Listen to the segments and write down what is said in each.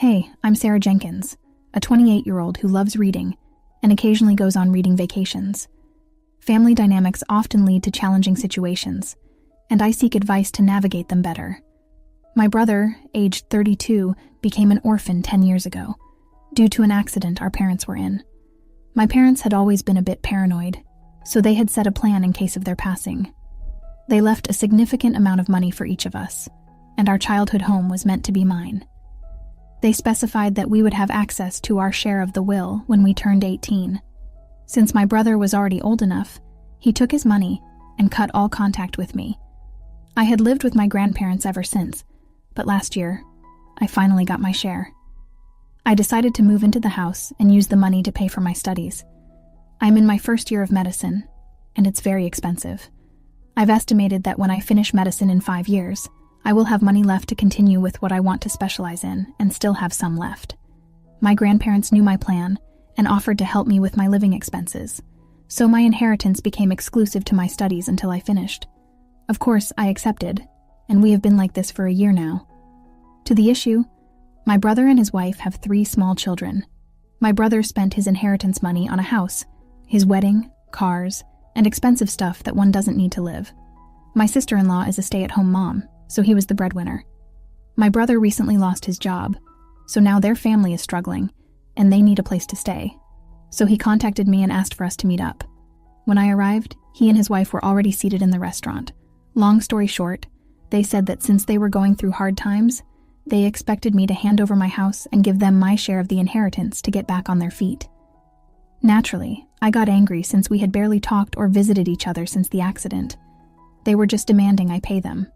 Hey, I'm Sarah Jenkins, a 28-year-old who loves reading and occasionally goes on reading vacations. Family dynamics often lead to challenging situations, and I seek advice to navigate them better. My brother, aged 32, became an orphan 10 years ago, due to an accident our parents were in. My parents had always been a bit paranoid, so they had set a plan in case of their passing. They left a significant amount of money for each of us, and our childhood home was meant to be mine. They specified that we would have access to our share of the will when we turned 18. Since my brother was already old enough, he took his money and cut all contact with me. I had lived with my grandparents ever since, but last year, I finally got my share. I decided to move into the house and use the money to pay for my studies. I'm in my first year of medicine, and it's very expensive. I've estimated that when I finish medicine in 5 years, I will have money left to continue with what I want to specialize in and still have some left. My grandparents knew my plan and offered to help me with my living expenses, so my inheritance became exclusive to my studies until I finished. Of course, I accepted, and we have been like this for a year now. To the issue, my brother and his wife have 3 small children. My brother spent his inheritance money on a house, his wedding, cars, and expensive stuff that one doesn't need to live. My sister-in-law is a stay-at-home mom, so he was the breadwinner. My brother recently lost his job, so now their family is struggling, and they need a place to stay. So he contacted me and asked for us to meet up. When I arrived, he and his wife were already seated in the restaurant. Long story short, they said that since they were going through hard times, they expected me to hand over my house and give them my share of the inheritance to get back on their feet. Naturally, I got angry since we had barely talked or visited each other since the accident. They were just demanding I pay them.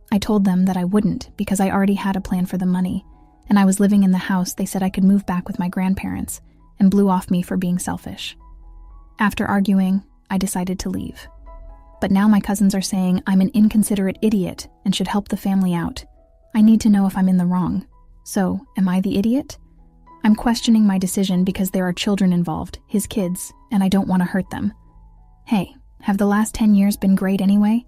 I told them that I wouldn't because I already had a plan for the money, and I was living in the house they said I could move back with my grandparents, and blew off me for being selfish. After arguing, I decided to leave. But now my cousins are saying I'm an inconsiderate idiot and should help the family out. I need to know if I'm in the wrong. So, am I the idiot? I'm questioning my decision because there are children involved, his kids, and I don't want to hurt them. Hey, have the last 10 years been great anyway?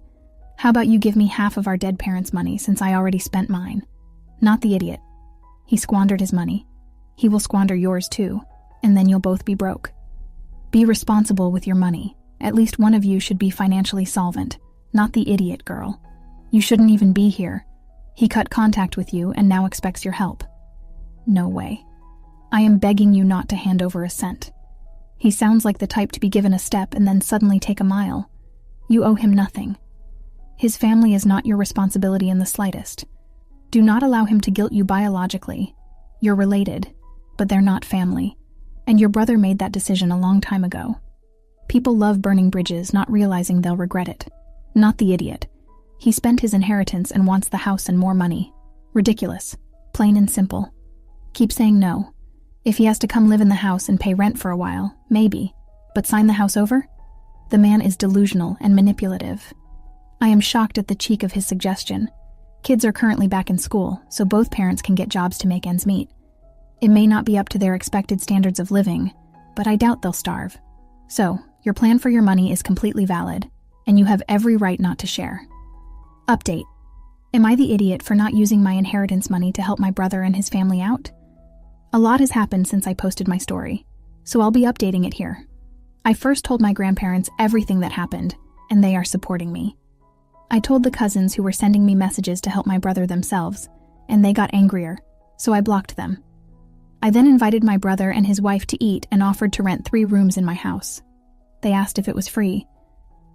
How about you give me half of our dead parents' money since I already spent mine? Not the idiot. He squandered his money. He will squander yours too, and then you'll both be broke. Be responsible with your money. At least one of you should be financially solvent, not the idiot girl. You shouldn't even be here. He cut contact with you and now expects your help. No way. I am begging you not to hand over a cent. He sounds like the type to be given a step and then suddenly take a mile. You owe him nothing. His family is not your responsibility in the slightest. Do not allow him to guilt you biologically. You're related, but they're not family. And your brother made that decision a long time ago. People love burning bridges, not realizing they'll regret it. Not the idiot. He spent his inheritance and wants the house and more money. Ridiculous. Plain and simple. Keep saying no. If he has to come live in the house and pay rent for a while, maybe. But sign the house over? The man is delusional and manipulative. I am shocked at the cheek of his suggestion. Kids are currently back in school, so both parents can get jobs to make ends meet. It may not be up to their expected standards of living, but I doubt they'll starve. So, your plan for your money is completely valid, and you have every right not to share. Update. Am I the idiot for not using my inheritance money to help my brother and his family out? A lot has happened since I posted my story, so I'll be updating it here. I first told my grandparents everything that happened, and they are supporting me. I told the cousins who were sending me messages to help my brother themselves, and they got angrier, so I blocked them. I then invited my brother and his wife to eat and offered to rent 3 rooms in my house. They asked if it was free,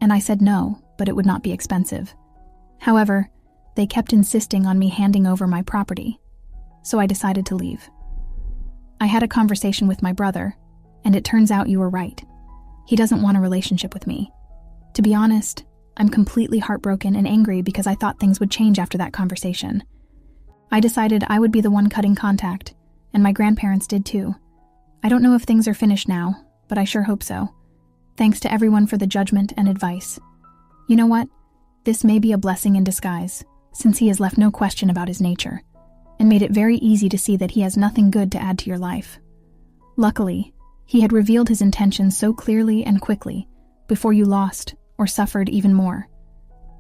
and I said no, but it would not be expensive. However, they kept insisting on me handing over my property, so I decided to leave. I had a conversation with my brother, and it turns out you were right. He doesn't want a relationship with me. To be honest, I'm completely heartbroken and angry because I thought things would change after that conversation. I decided I would be the one cutting contact, and my grandparents did too. I don't know if things are finished now, but I sure hope so. Thanks to everyone for the judgment and advice. You know what? This may be a blessing in disguise, since he has left no question about his nature, and made it very easy to see that he has nothing good to add to your life. Luckily, he had revealed his intentions so clearly and quickly, before you lost or suffered even more.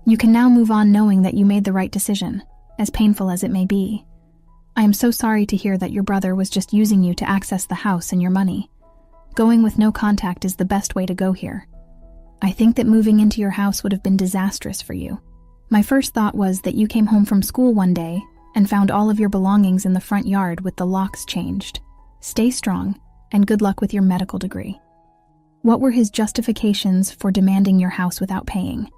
You can now move on knowing that you made the right decision, as painful as it may be. I am so sorry to hear that your brother was just using you to access the house and your money. Going with no contact is the best way to go here. I think that moving into your house would have been disastrous for you. My first thought was that you came home from school one day and found all of your belongings in the front yard with the locks changed. Stay strong, and good luck with your medical degree. What were his justifications for demanding your house without paying?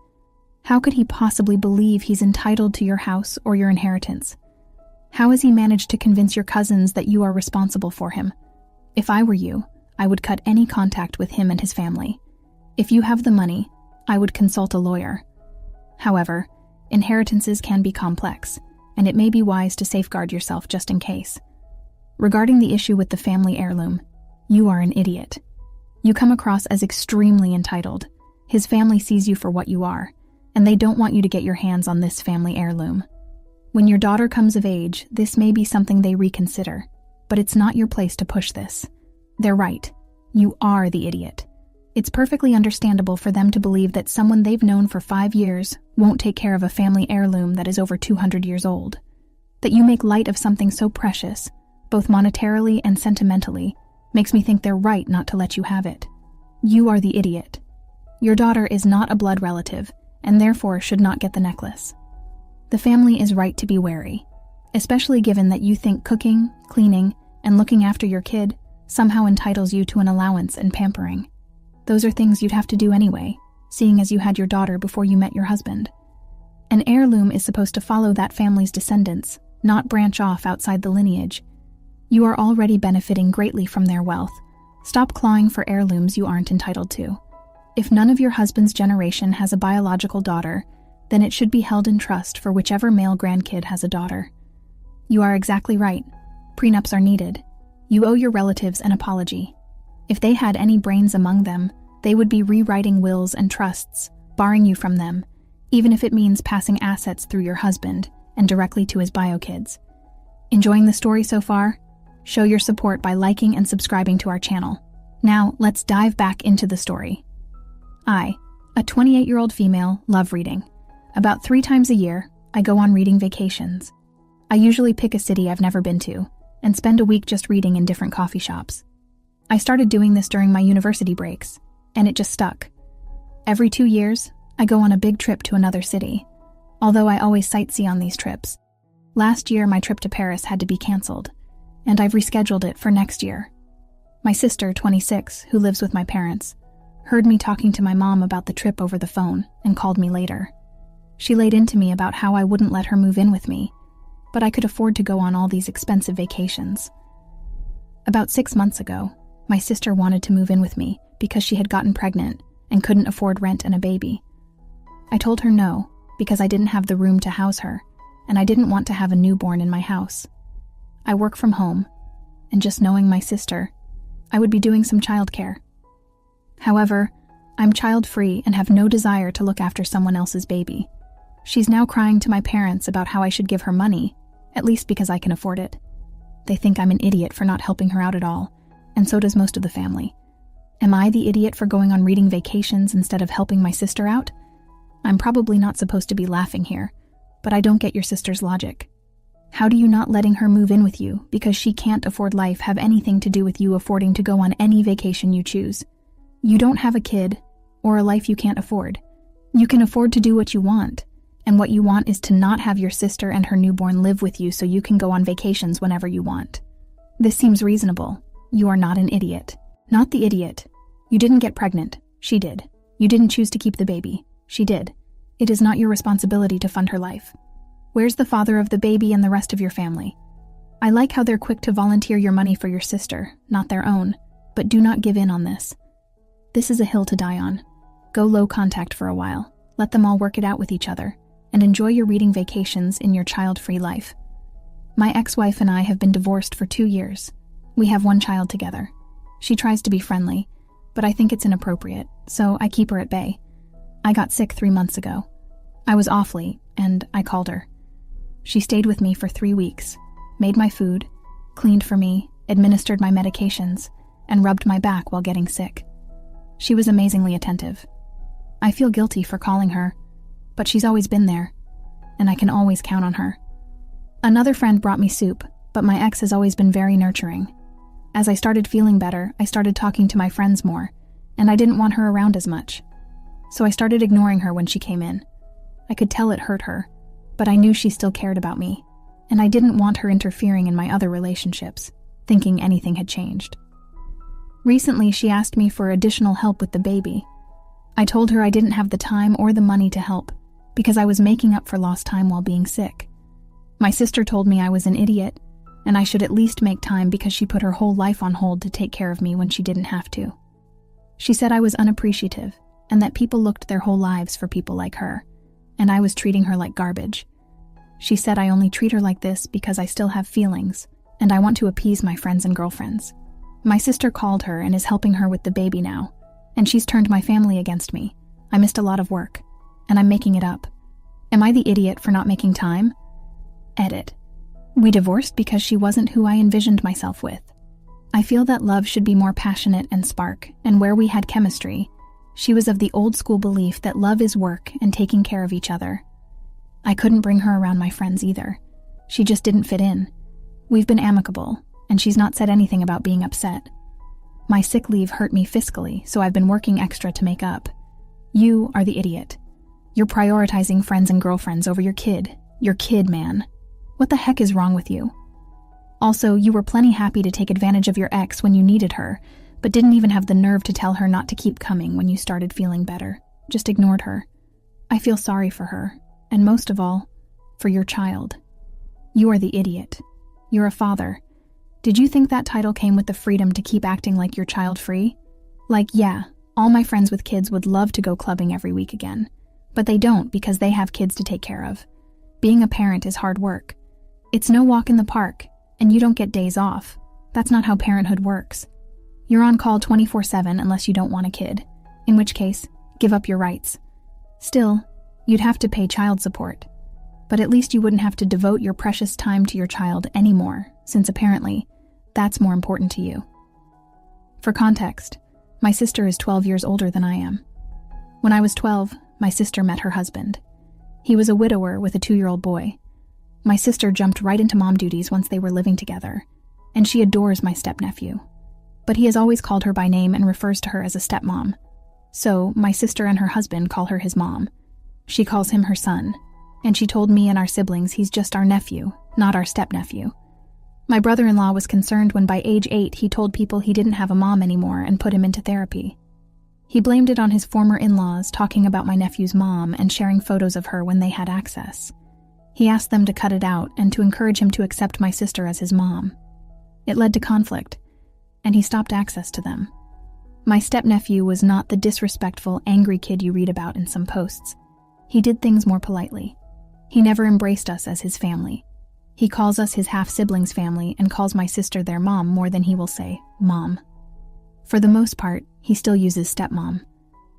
How could he possibly believe he's entitled to your house or your inheritance? How has he managed to convince your cousins that you are responsible for him? If I were you, I would cut any contact with him and his family. If you have the money, I would consult a lawyer. However, inheritances can be complex, and it may be wise to safeguard yourself just in case. Regarding the issue with the family heirloom, you are an idiot. You come across as extremely entitled. His family sees you for what you are, and they don't want you to get your hands on this family heirloom. When your daughter comes of age, this may be something they reconsider, but it's not your place to push this. They're right. You are the idiot. It's perfectly understandable for them to believe that someone they've known for 5 years won't take care of a family heirloom that is over 200 years old. That you make light of something so precious, both monetarily and sentimentally, makes me think they're right not to let you have it. You are the idiot. Your daughter is not a blood relative, and therefore should not get the necklace. The family is right to be wary, especially given that you think cooking, cleaning, and looking after your kid somehow entitles you to an allowance and pampering. Those are things you'd have to do anyway, seeing as you had your daughter before you met your husband. An heirloom is supposed to follow that family's descendants, not branch off outside the lineage. You are already benefiting greatly from their wealth. Stop clawing for heirlooms you aren't entitled to. If none of your husband's generation has a biological daughter, then it should be held in trust for whichever male grandkid has a daughter. You are exactly right. Prenups are needed. You owe your relatives an apology. If they had any brains among them, they would be rewriting wills and trusts, barring you from them, even if it means passing assets through your husband and directly to his bio kids. Enjoying the story so far? Show your support by liking and subscribing to our channel. Now, let's dive back into the story. I, a 28-year-old female, love reading. About 3 times a year, I go on reading vacations. I usually pick a city I've never been to and spend a week just reading in different coffee shops. I started doing this during my university breaks, and it just stuck. Every 2 years, I go on a big trip to another city, although I always sightsee on these trips. Last year, my trip to Paris had to be canceled, and I've rescheduled it for next year. My sister, 26, who lives with my parents, heard me talking to my mom about the trip over the phone and called me later. She laid into me about how I wouldn't let her move in with me, but I could afford to go on all these expensive vacations. About 6 months ago, my sister wanted to move in with me because she had gotten pregnant and couldn't afford rent and a baby. I told her no, because I didn't have the room to house her, and I didn't want to have a newborn in my house. I work from home, and just knowing my sister, I would be doing some childcare. However, I'm child-free and have no desire to look after someone else's baby. She's now crying to my parents about how I should give her money, at least because I can afford it. They think I'm an idiot for not helping her out at all, and so does most of the family. Am I the idiot for going on reading vacations instead of helping my sister out? I'm probably not supposed to be laughing here, but I don't get your sister's logic. How do you not letting her move in with you because she can't afford life have anything to do with you affording to go on any vacation you choose? You don't have a kid or a life you can't afford. You can afford to do what you want, and what you want is to not have your sister and her newborn live with you so you can go on vacations whenever you want. This seems reasonable. You are not an idiot. Not the idiot. You didn't get pregnant. She did. You didn't choose to keep the baby. She did. It is not your responsibility to fund her life. Where's the father of the baby and the rest of your family? I like how they're quick to volunteer your money for your sister, not their own, but do not give in on this. This is a hill to die on. Go low contact for a while. Let them all work it out with each other, and enjoy your reading vacations in your child-free life. My ex-wife and I have been divorced for 2 years. We have 1 child together. She tries to be friendly, but I think it's inappropriate, so I keep her at bay. I got sick 3 months ago. I was awfully, and I called her. She stayed with me for 3 weeks, made my food, cleaned for me, administered my medications, and rubbed my back while getting sick. She was amazingly attentive. I feel guilty for calling her, but she's always been there, and I can always count on her. Another friend brought me soup, but my ex has always been very nurturing. As I started feeling better, I started talking to my friends more, and I didn't want her around as much. So I started ignoring her when she came in. I could tell it hurt her, but I knew she still cared about me, and I didn't want her interfering in my other relationships, thinking anything had changed. Recently, she asked me for additional help with the baby. I told her I didn't have the time or the money to help, because I was making up for lost time while being sick. My sister told me I was an idiot, and I should at least make time because she put her whole life on hold to take care of me when she didn't have to. She said I was unappreciative, and that people looked their whole lives for people like her, and I was treating her like garbage. She said I only treat her like this because I still have feelings, and I want to appease my friends and girlfriends. My sister called her and is helping her with the baby now, and she's turned my family against me. I missed a lot of work, and I'm making it up. Am I the idiot for not making time? Edit. We divorced because she wasn't who I envisioned myself with. I feel that love should be more passionate and spark, and where we had chemistry, she was of the old school belief that love is work and taking care of each other. I couldn't bring her around my friends either. She just didn't fit in. We've been amicable, and she's not said anything about being upset. My sick leave hurt me fiscally, so I've been working extra to make up. You are the idiot. You're prioritizing friends and girlfriends over your kid, man. What the heck is wrong with you? Also, you were plenty happy to take advantage of your ex when you needed her, but didn't even have the nerve to tell her not to keep coming when you started feeling better. Just ignored her. I feel sorry for her, and most of all, for your child. You are the idiot. You're a father. Did you think that title came with the freedom to keep acting like your child free? Like, yeah, all my friends with kids would love to go clubbing every week again, but they don't because they have kids to take care of. Being a parent is hard work. It's no walk in the park, and you don't get days off. That's not how parenthood works. You're on call 24/7 unless you don't want a kid, in which case, give up your rights. Still, you'd have to pay child support, but at least you wouldn't have to devote your precious time to your child anymore, since apparently, that's more important to you. For context, my sister is 12 years older than I am. When I was 12, my sister met her husband. He was a widower with a 2-year-old boy. My sister jumped right into mom duties once they were living together, and she adores my stepnephew. But he has always called her by name and refers to her as a stepmom. So, my sister and her husband call her his mom. She calls him her son, and she told me and our siblings he's just our nephew, not our stepnephew. My brother-in-law was concerned when by age 8 he told people he didn't have a mom anymore and put him into therapy. He blamed it on his former in-laws talking about my nephew's mom and sharing photos of her when they had access. He asked them to cut it out and to encourage him to accept my sister as his mom. It led to conflict, and he stopped access to them. My stepnephew was not the disrespectful, angry kid you read about in some posts. He did things more politely. He never embraced us as his family. He calls us his half-siblings family and calls my sister their mom more than he will say, mom. For the most part, he still uses stepmom.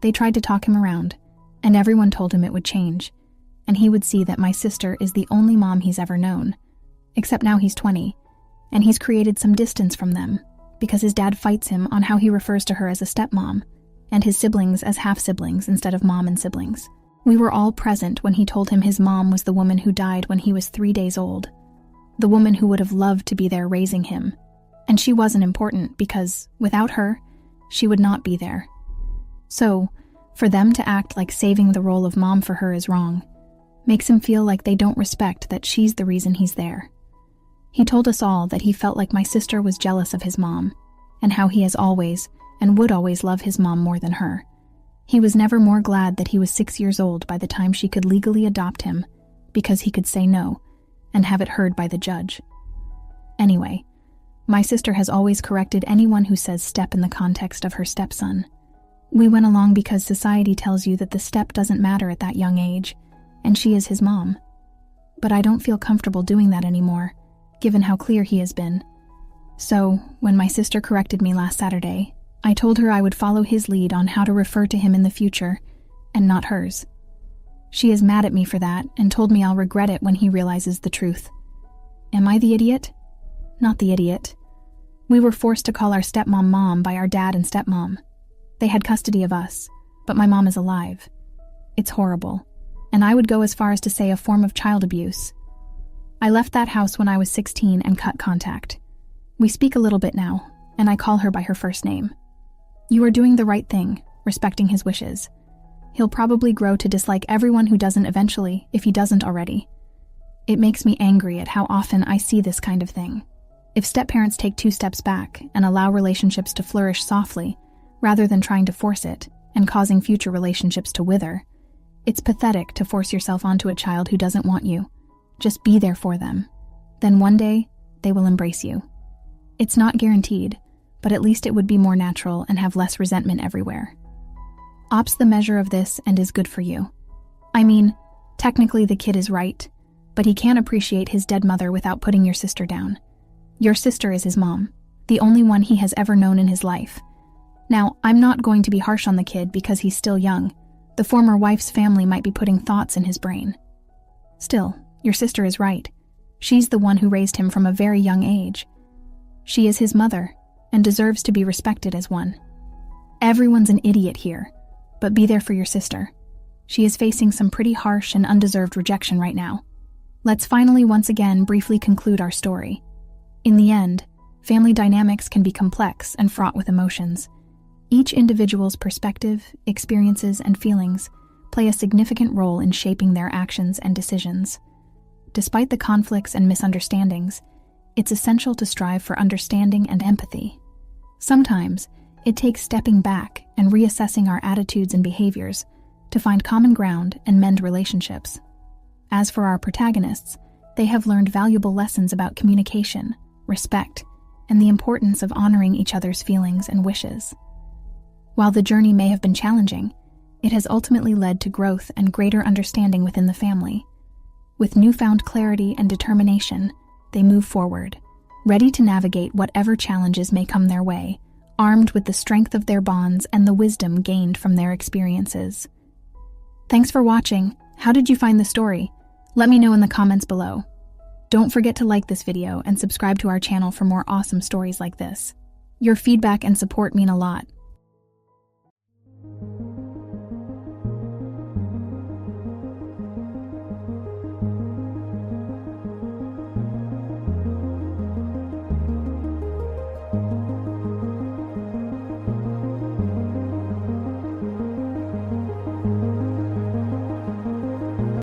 They tried to talk him around, and everyone told him it would change, and he would see that my sister is the only mom he's ever known. Except now he's 20, and he's created some distance from them, because his dad fights him on how he refers to her as a stepmom, and his siblings as half-siblings instead of mom and siblings. We were all present when he told him his mom was the woman who died when he was 3 days old, the woman who would have loved to be there raising him, and she wasn't important because, without her, she would not be there. So, for them to act like saving the role of mom for her is wrong, makes him feel like they don't respect that she's the reason he's there. He told us all that he felt like my sister was jealous of his mom, and how he has always, and would always love his mom more than her. He was never more glad that he was 6 years old by the time she could legally adopt him, because he could say no, and have it heard by the judge. Anyway, my sister has always corrected anyone who says step in the context of her stepson. We went along because society tells you that the step doesn't matter at that young age, and she is his mom. But I don't feel comfortable doing that anymore, given how clear he has been. So, when my sister corrected me last Saturday, I told her I would follow his lead on how to refer to him in the future, and not hers. She is mad at me for that and told me I'll regret it when he realizes the truth. Am I the idiot? Not the idiot. We were forced to call our stepmom mom by our dad and stepmom. They had custody of us, but my mom is alive. It's horrible, and I would go as far as to say a form of child abuse. I left that house when I was 16 and cut contact. We speak a little bit now, and I call her by her first name. You are doing the right thing, respecting his wishes. He'll probably grow to dislike everyone who doesn't eventually, if he doesn't already. It makes me angry at how often I see this kind of thing. If step-parents take 2 steps back and allow relationships to flourish softly, rather than trying to force it and causing future relationships to wither, it's pathetic to force yourself onto a child who doesn't want you. Just be there for them. Then one day, they will embrace you. It's not guaranteed, but at least it would be more natural and have less resentment everywhere. Op's the measure of this and is good for you. I mean, technically the kid is right, but he can't appreciate his dead mother without putting your sister down. Your sister is his mom, the only one he has ever known in his life. Now, I'm not going to be harsh on the kid because he's still young. The former wife's family might be putting thoughts in his brain. Still, your sister is right. She's the one who raised him from a very young age. She is his mother and deserves to be respected as one. Everyone's an idiot here, but be there for your sister. She is facing some pretty harsh and undeserved rejection right now. Let's finally once again briefly conclude our story. In the end, family dynamics can be complex and fraught with emotions. Each individual's perspective, experiences, and feelings play a significant role in shaping their actions and decisions. Despite the conflicts and misunderstandings, it's essential to strive for understanding and empathy. Sometimes, it takes stepping back and reassessing our attitudes and behaviors to find common ground and mend relationships. As for our protagonists, they have learned valuable lessons about communication, respect, and the importance of honoring each other's feelings and wishes. While the journey may have been challenging, it has ultimately led to growth and greater understanding within the family. With newfound clarity and determination, they move forward, ready to navigate whatever challenges may come their way, armed with the strength of their bonds and the wisdom gained from their experiences. Thanks for watching. How did you find the story? Let me know in the comments below. Don't forget to like this video and subscribe to our channel for more awesome stories like this. Your feedback and support mean a lot.